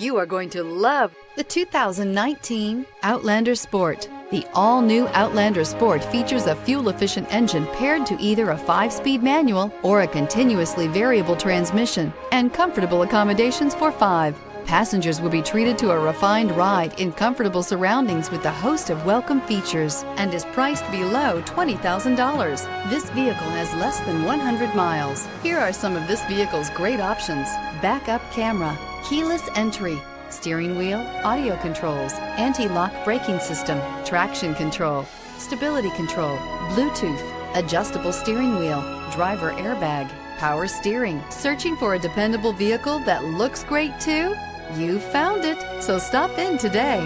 You are going to love the 2019 Outlander Sport. The all-new Outlander Sport features a fuel-efficient engine paired to either a 5-speed manual or a continuously variable transmission and comfortable accommodations for 5. Passengers will be treated to a refined ride in comfortable surroundings with a host of welcome features and is priced below $20,000. This vehicle has less than 100 miles. Here are some of this vehicle's great options: backup camera, keyless entry, steering wheel audio controls, anti-lock braking system, traction control, stability control, Bluetooth, adjustable steering wheel, driver airbag, power steering. Searching for a dependable vehicle that looks great too? You found it, so stop in today.